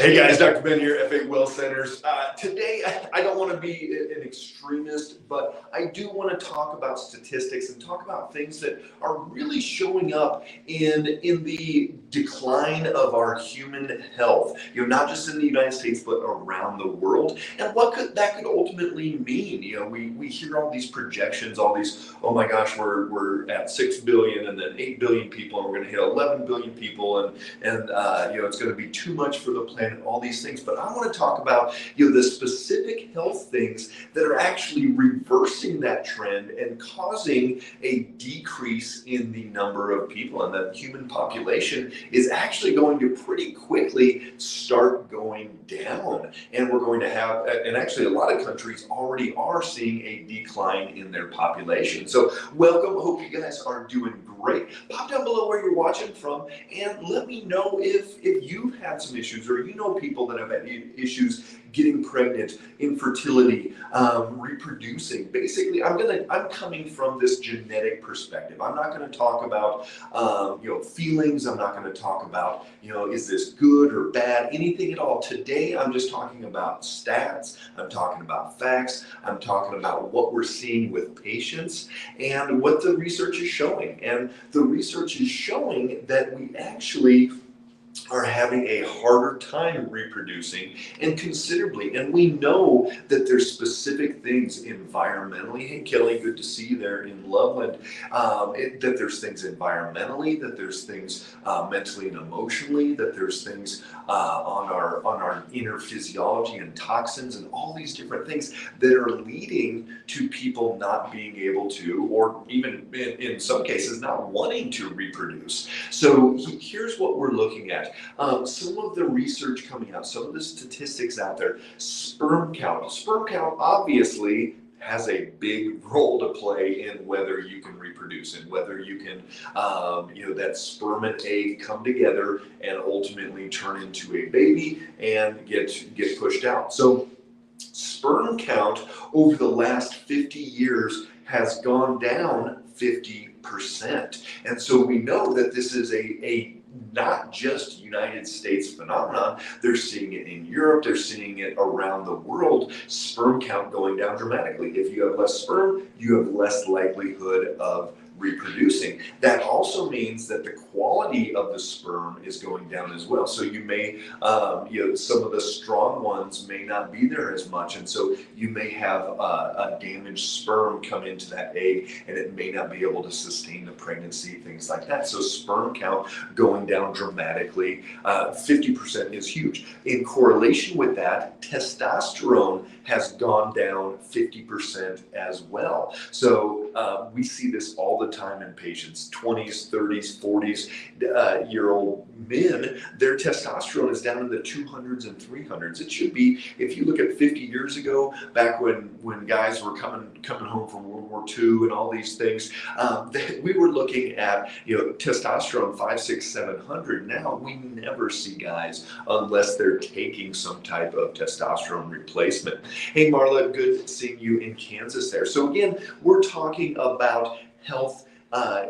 Hey guys, Dr. Ben here, FA Well Centers. Today, I don't want to be an extremist, but I do want to talk about statistics and talk about things that are really showing up in the decline of our human health. Not just in the United States, but around the world, and what that could ultimately mean. We hear all these projections, all these, oh my gosh, we're at 6 billion, and then 8 billion people, and we're going to hit 11 billion people, and it's going to be too much for the planet. All these things, but I want to talk about the specific health things that are actually reversing that trend and causing a decrease in the number of people, and the human population is actually going to pretty quickly start going down, and we're going to have, and actually a lot of countries already are seeing a decline in their population. So welcome, hope you guys are doing great. Pop down below where you're watching from and let me know if you've had some issues, or people that have had issues getting pregnant, infertility, reproducing. Basically, I'm coming from this genetic perspective. I'm not going to talk about feelings. I'm not going to talk about is this good or bad, anything at all. Today, I'm just talking about stats. I'm talking about facts. I'm talking about what we're seeing with patients and what the research is showing. And the research is showing that we actually are having a harder time reproducing, and considerably. And we know that there's specific things environmentally. Hey, Kelly, good to see you there in Loveland. That there's things environmentally, that there's things mentally and emotionally, that there's things on our inner physiology and toxins and all these different things that are leading to people not being able to, or even in some cases not wanting to reproduce. So here's what we're looking at. Some of the research coming out, some of the statistics out there. Sperm count. Sperm count obviously has a big role to play in whether you can reproduce and whether you can, that sperm and egg come together and ultimately turn into a baby and get pushed out. So sperm count over the last 50 years has gone down 50%. And so we know that this is a not just United States phenomenon. They're seeing it in Europe. They're seeing it around the world. Sperm count going down dramatically. If you have less sperm, you have less likelihood of reproducing. That also means that the quality of the sperm is going down as well. So you may, some of the strong ones may not be there as much, and so you may have a damaged sperm come into that egg, and it may not be able to sustain the pregnancy, things like that. So sperm count going down dramatically, 50% is huge. In correlation with that, testosterone has gone down 50% as well. So we see this all the time in patients, 20s, 30s, 40s year old men. Their testosterone is down in the 200s and 300s. It should be, if you look at 50 years ago, back when guys were coming home from World War II and all these things, we were looking at testosterone 5, 6, 700. Now we never see guys unless they're taking some type of testosterone replacement. Hey Marla, good seeing you in Kansas there. So again, we're talking about health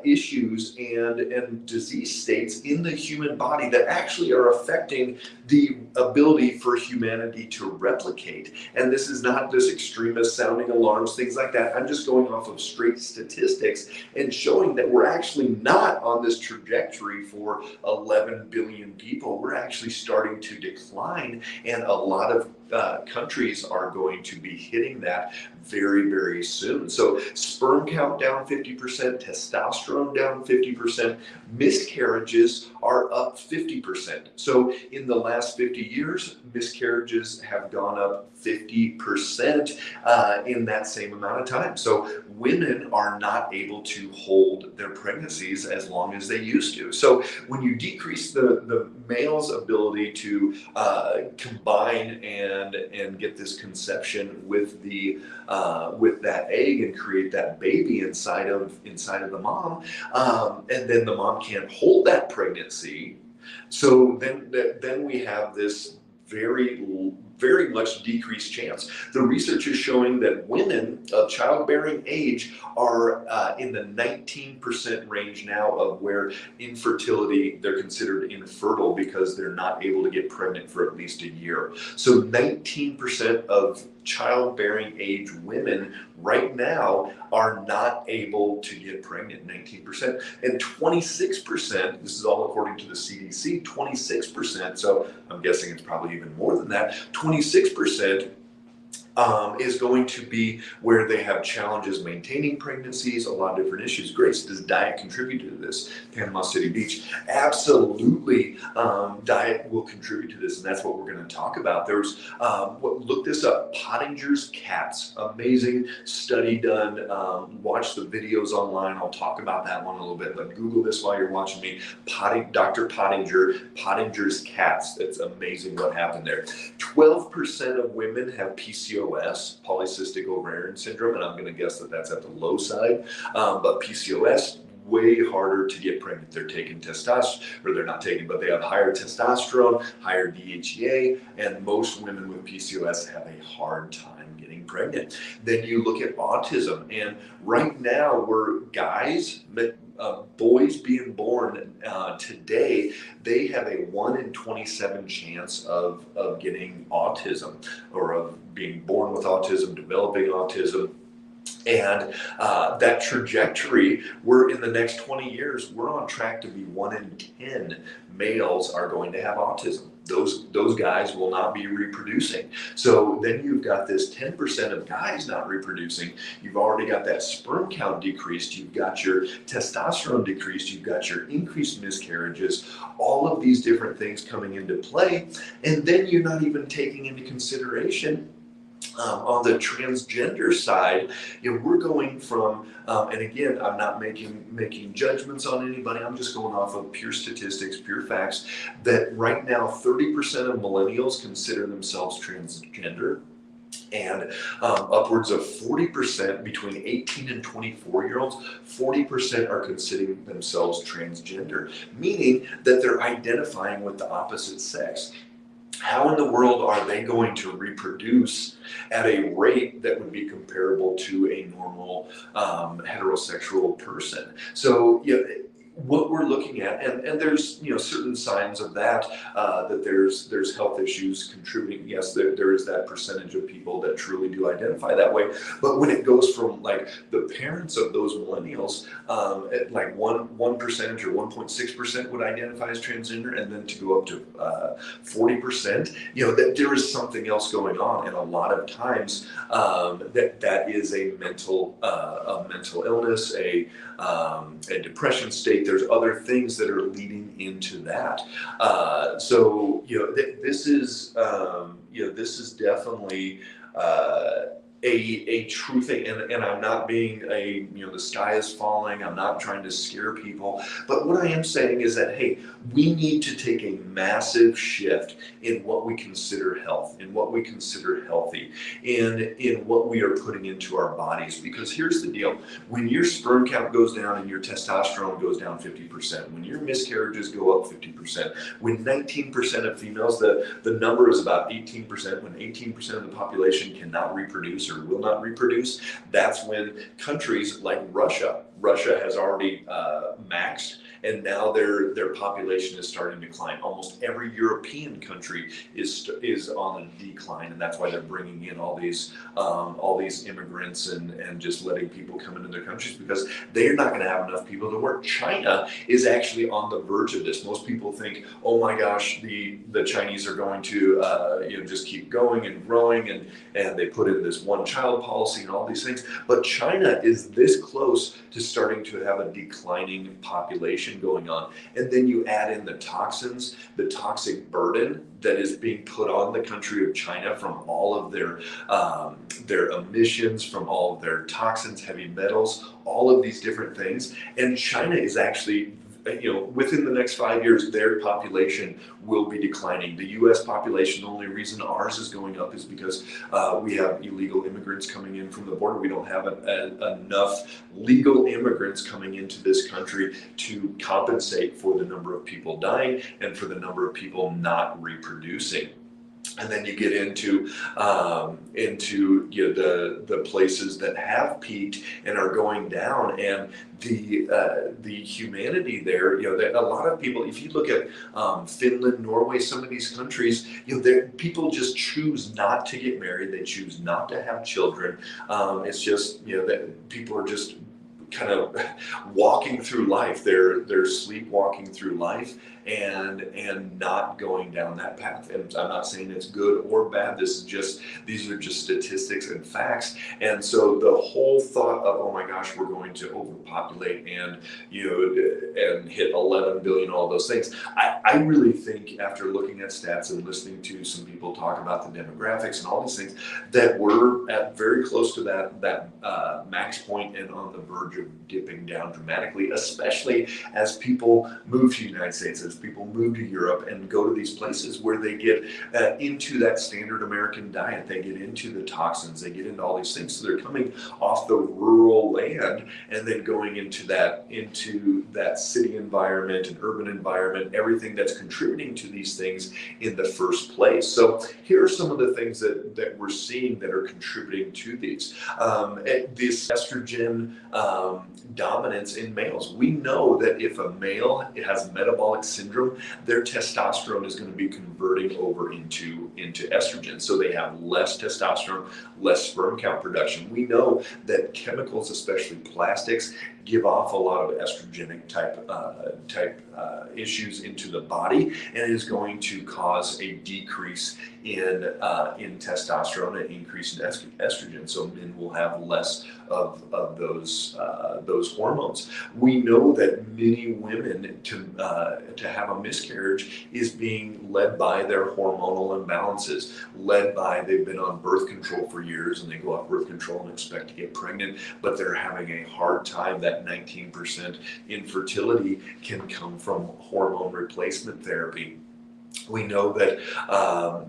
issues and disease states in the human body that actually are affecting the ability for humanity to replicate. And this is not just extremist sounding alarms, things like that. I'm just going off of straight statistics and showing that we're actually not on this trajectory for 11 billion people. We're actually starting to decline, and a lot of countries are going to be hitting that very, very soon. So sperm count down 50%, testosterone down 50%, miscarriages are up 50%. So in the last 50 years, miscarriages have gone up 50% in that same amount of time. So women are not able to hold their pregnancies as long as they used to. So when you decrease the male's ability to combine and get this conception with that egg and create that baby inside of the mom, and then the mom can't hold that pregnancy. So then we have this very very much decreased chance. The research is showing that women of childbearing age are in the 19% range now of where infertility, they're considered infertile because they're not able to get pregnant for at least a year. So 19% of childbearing age women right now are not able to get pregnant, 19%. And 26%, this is all according to the CDC, 26%, so I'm guessing it's probably even more than that, 26% is going to be where they have challenges maintaining pregnancies, a lot of different issues. Grace, does diet contribute to this? Panama City Beach, absolutely. Diet will contribute to this, and that's what we're going to talk about. There's, look this up, Pottinger's cats, amazing study done. Watch the videos online. I'll talk about that one a little bit, but Google this while you're watching me. Dr. Pottinger's cats. It's amazing what happened there. 12% of women have PCOS, polycystic ovarian syndrome, and I'm going to guess that that's at the low side. But PCOS, way harder to get pregnant. They're taking testosterone, or they're not taking, but they have higher testosterone, higher DHEA, and most women with PCOS have a hard time getting pregnant. Then you look at autism, and right now we're guys, boys being born today, they have a 1 in 27 chance of getting autism, or of being born with autism, developing autism. And that trajectory, we're in the next 20 years, we're on track to be 1 in 10 males are going to have autism. Those guys will not be reproducing. So then you've got this 10% of guys not reproducing. You've already got that sperm count decreased. You've got your testosterone decreased. You've got your increased miscarriages. All of these different things coming into play. And then you're not even taking into consideration on the transgender side, we're going from, and again, I'm not making judgments on anybody. I'm just going off of pure statistics, pure facts, that right now 30% of millennials consider themselves transgender. And upwards of 40% between 18 and 24-year-olds, 40% are considering themselves transgender, meaning that they're identifying with the opposite sex. How in the world are they going to reproduce at a rate that would be comparable to a normal heterosexual person? So, what we're looking at, and there's certain signs of that, that there's health issues contributing. Yes, there is that percentage of people that truly do identify that way. But when it goes from like the parents of those millennials, at like 1% or 1.6% would identify as transgender, and then to go up to 40%, that there is something else going on, and a lot of times that is a mental illness, a depression state. There's other things that are leading into that. So this is definitely a true thing, and I'm not being the sky is falling. I'm not trying to scare people, but what I am saying is that, hey, we need to take a massive shift in what we consider health, in what we consider healthy, in what we are putting into our bodies. Because here's the deal: when your sperm count goes down and your testosterone goes down 50%, when your miscarriages go up 50%, when 19% of females, the number is about 18%, when 18% of the population cannot reproduce or will not reproduce, that's when countries like Russia has already maxed, and now their population is starting to decline. Almost every European country is on a decline, and that's why they're bringing in all these immigrants and just letting people come into their countries, because they're not going to have enough people to work. China is actually on the verge of this. Most people think, oh my gosh, the Chinese are going to just keep going and growing, and they put in this one-child policy and all these things. But China is this close to starting to have a declining population going on. And then you add in the toxins, the toxic burden that is being put on the country of China from all of their emissions, from all of their toxins, heavy metals, all of these different things. And China is actually, within the next 5 years, their population will be declining. The U.S. population, the only reason ours is going up is because we have illegal immigrants coming in from the border. We don't have enough legal immigrants coming into this country to compensate for the number of people dying and for the number of people not reproducing. And then you get into the places that have peaked and are going down, and the humanity there. That a lot of people, if you look at Finland, Norway, some of these countries, people just choose not to get married. They choose not to have children. It's just that people are just kind of walking through life. They're sleepwalking through life and not going down that path. And I'm not saying it's good or bad. These are just statistics and facts. And so the whole thought of, oh my gosh, we're going to overpopulate and and hit 11 billion, all those things. I really think, after looking at stats and listening to some people talk about the demographics and all these things, that we're at very close to that max point and on the verge of dipping down dramatically, especially as people move to the United States, as people move to Europe and go to these places where they get into that standard American diet. They get into the toxins, they get into all these things. So they're coming off the rural land and then going into that city environment and urban environment, everything that's contributing to these things in the first place. So here are some of the things that we're seeing that are contributing to these. This estrogen dominance in males. We know that if a male has metabolic syndrome, their testosterone is going to be converting over into estrogen. So they have less testosterone, less sperm count production. We know that chemicals, especially plastics, give off a lot of estrogenic type issues into the body, and it is going to cause a decrease in testosterone and increase in estrogen. So men will have less of those hormones. We know that many women to have a miscarriage is being led by their hormonal imbalances, led by they've been on birth control for years and they go off birth control and expect to get pregnant, but they're having a hard time. That 19% infertility can come from hormone replacement therapy. We know that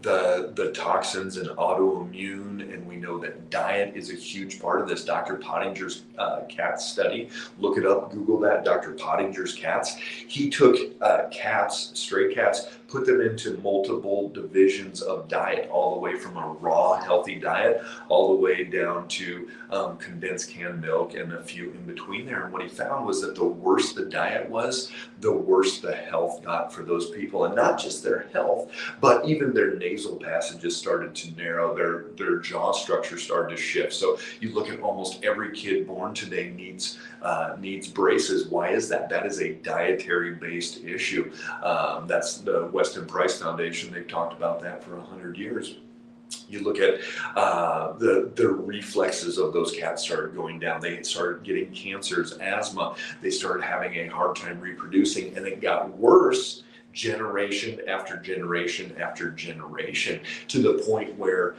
the toxins and autoimmune, and we know that diet is a huge part of this. Dr. Pottinger's cat study, look it up, Google that, Dr. Pottinger's cats. He took stray cats, put them into multiple divisions of diet, all the way from a raw, healthy diet, all the way down to condensed canned milk and a few in between there. And what he found was that the worse the diet was, the worse the health got for those people. And not just their health, but even their nasal passages started to narrow, their jaw structure started to shift. So you look at almost every kid born today needs braces. Why is that? That is a dietary-based issue. That's the Weston Price Foundation. They've talked about that for 100 years. You look at the reflexes of those cats started going down. They started getting cancers, asthma. They started having a hard time reproducing, and it got worse generation after generation after generation, to the point where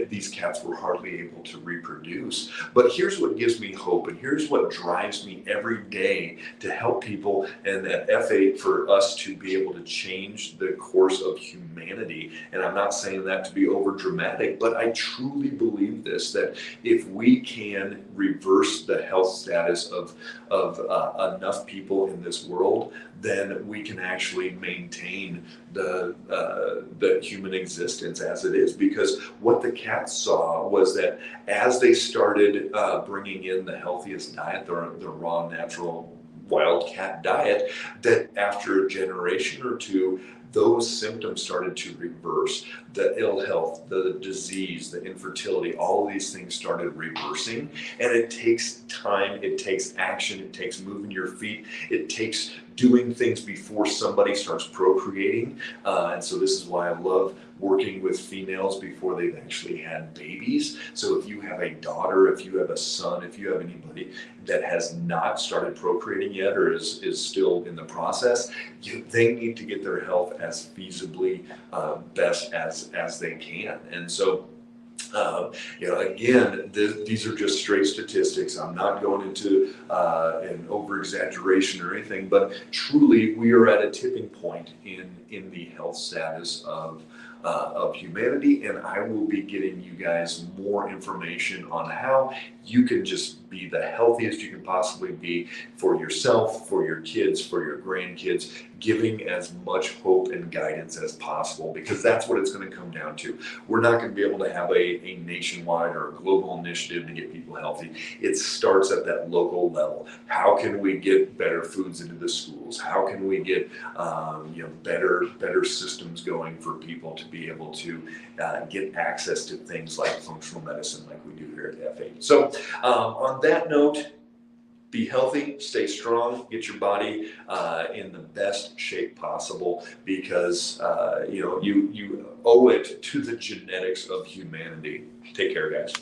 these cats were hardly able to reproduce. But here's what gives me hope, and here's what drives me every day to help people, and at F8 for us to be able to change the course of humanity. And I'm not saying that to be over dramatic, but I truly believe this, that if we can reverse the health status of enough people in this world, then we can actually maintain the human existence as it is. Because what the cats saw was that as they started bringing in the healthiest diet, the raw, natural, wild cat diet, that after a generation or two, those symptoms started to reverse. The ill health, the disease, the infertility, all of these things started reversing. And it takes time, it takes action, it takes moving your feet, it takes doing things before somebody starts procreating. And so this is why I love working with females before they've actually had babies. So if you have a daughter, if you have a son, if you have anybody that has not started procreating yet or is still in the process, they need to get their health as feasibly best as they can. And so again, these are just straight statistics. I'm not going into an over-exaggeration or anything, but truly we are at a tipping point in the health status of of humanity, and I will be getting you guys more information on how you can just be the healthiest you can possibly be for yourself, for your kids, for your grandkids, giving as much hope and guidance as possible, because that's what it's going to come down to. We're not going to be able to have a nationwide or a global initiative to get people healthy. It starts at that local level. How can we get better foods into the schools? How can we get better systems going for people to be able to get access to things like functional medicine, like we do here at F8. So on that note, be healthy, stay strong, get your body in the best shape possible, because you owe it to the genetics of humanity. Take care, guys.